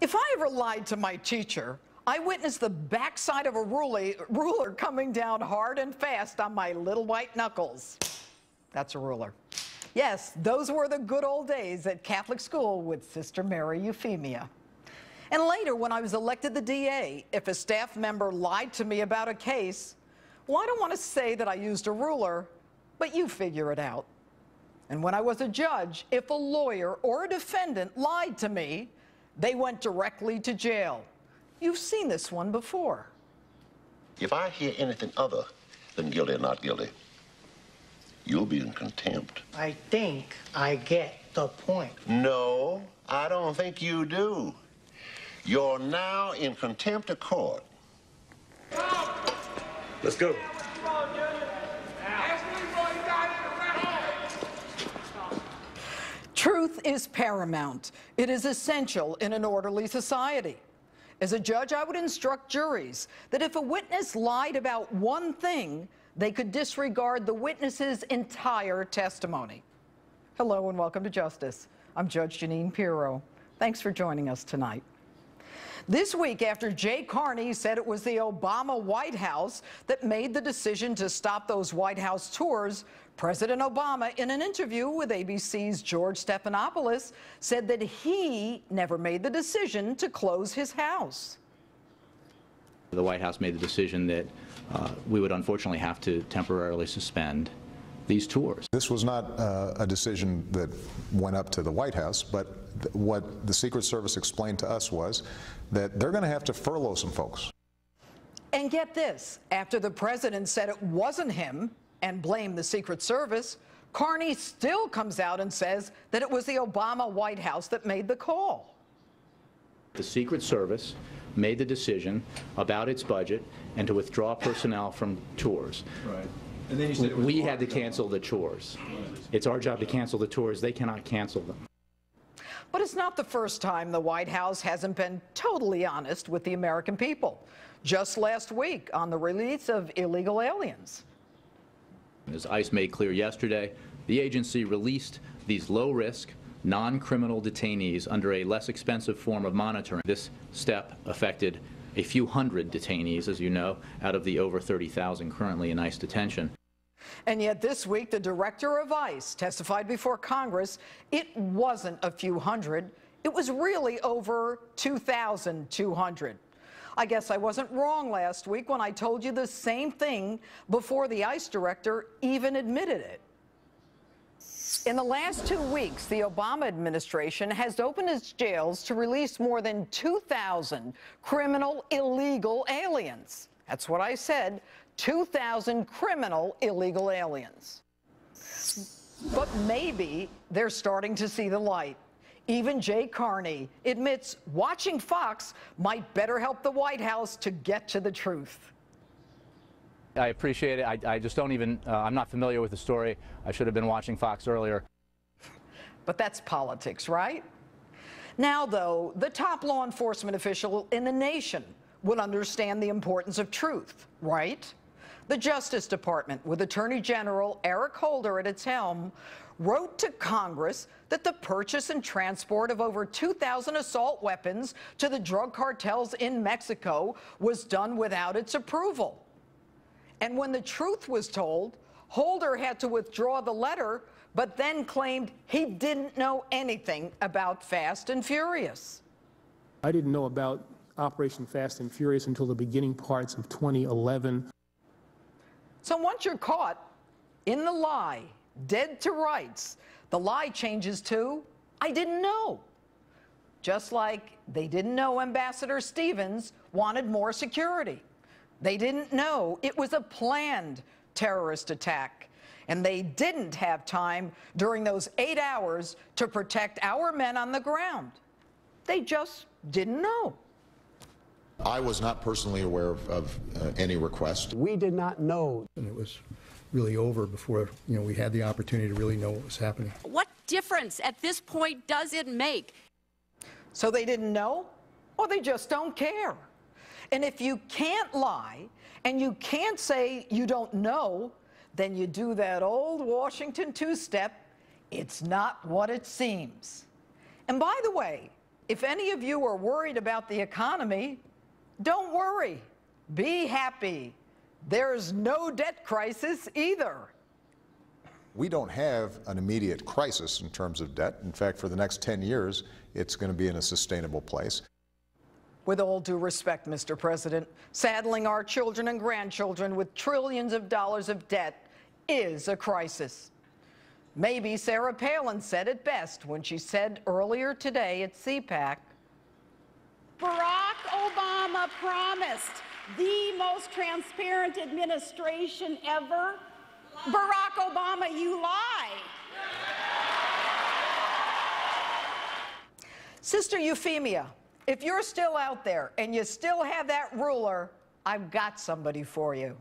If I ever lied to my teacher, I witnessed the backside of a ruler coming down hard and fast on my little white knuckles. That's a ruler. Yes, those were the good old days at Catholic school with Sister Mary Euphemia. And later, when I was elected the DA, if a staff member lied to me about a case, well, I don't want to say that I used a ruler, but you figure it out. And when I was a judge, if a lawyer or a defendant lied to me, they went directly to jail. You've seen this one before. If I hear anything other than guilty or not guilty, you'll be in contempt. I think I get the point. No, I don't think you do. You're now in contempt of court. Let's go. Truth is paramount. It is essential in an orderly society. As a judge, I would instruct juries that if a witness lied about one thing, they could disregard the witness's entire testimony. Hello and welcome to Justice. I'm Judge Jeanine Pirro. Thanks for joining us tonight. This week, after Jay Carney said it was the Obama White House that made the decision to stop those White House tours, President Obama, in an interview with ABC's George Stephanopoulos, said that he never made the decision to close his house. The White House made the decision that we would unfortunately have to temporarily suspend these tours. This was not a decision that went up to the White House, but what the Secret Service explained to us was that they're going to have to furlough some folks. And get this, after the president said it wasn't him and blamed the Secret Service, Carney still comes out and says that it was the Obama White House that made the call. The Secret Service made the decision about its budget and to withdraw personnel from tours. Right. And then you said we had to cancel the tours. It's our job to cancel the tours. They cannot cancel them. But it's not the first time the White House hasn't been totally honest with the American people. Just last week on the release of illegal aliens. As ICE made clear yesterday, the agency released these low-risk, non-criminal detainees under a less expensive form of monitoring. This step affected a few hundred detainees, as you know, out of the over 30,000 currently in ICE detention. And yet this week, the director of ICE testified before Congress it wasn't a few hundred. It was really over 2,200. I guess I wasn't wrong last week when I told you the same thing before the ICE director even admitted it. In the last 2 weeks, the Obama administration has opened its jails to release more than 2,000 criminal illegal aliens. That's what I said, 2,000 criminal illegal aliens. But maybe they're starting to see the light. Even Jay Carney admits watching Fox might better help the White House to get to the truth. I appreciate it. I just don't even, I'm not familiar with the story. I should have been watching Fox earlier. But that's politics, right? Now, though, the top law enforcement official in the nation would understand the importance of truth, right? The Justice Department, with Attorney General Eric Holder at its helm, wrote to Congress that the purchase and transport of over 2,000 assault weapons to the drug cartels in Mexico was done without its approval. And when the truth was told, Holder had to withdraw the letter, but then claimed he didn't know anything about Fast and Furious. I didn't know about Operation Fast and Furious until the beginning parts of 2011. So once you're caught in the lie, dead to rights, the lie changes to, I didn't know. Just like they didn't know Ambassador Stevens wanted more security. They didn't know it was a planned terrorist attack. And they didn't have time during those 8 hours to protect our men on the ground. They just didn't know. I was not personally aware of any request. We did not know. And it was really over before, we had the opportunity to really know what was happening. What difference at this point does it make? So they didn't know, or they just don't care. And if you can't lie and you can't say you don't know, then you do that old Washington two-step, it's not what it seems. And by the way, If any of you are worried about the economy, don't worry. Be happy. There's no debt crisis either. We don't have an immediate crisis in terms of debt. In fact, for the next 10 years, it's going to be in a sustainable place. With all due respect, Mr. President, saddling our children and grandchildren with trillions of dollars of debt is a crisis. Maybe Sarah Palin said it best when she said earlier today at CPAC, Barack Obama promised the most transparent administration ever. Barack Obama, you lie. Sister Euphemia, if you're still out there and you still have that ruler, I've got somebody for you.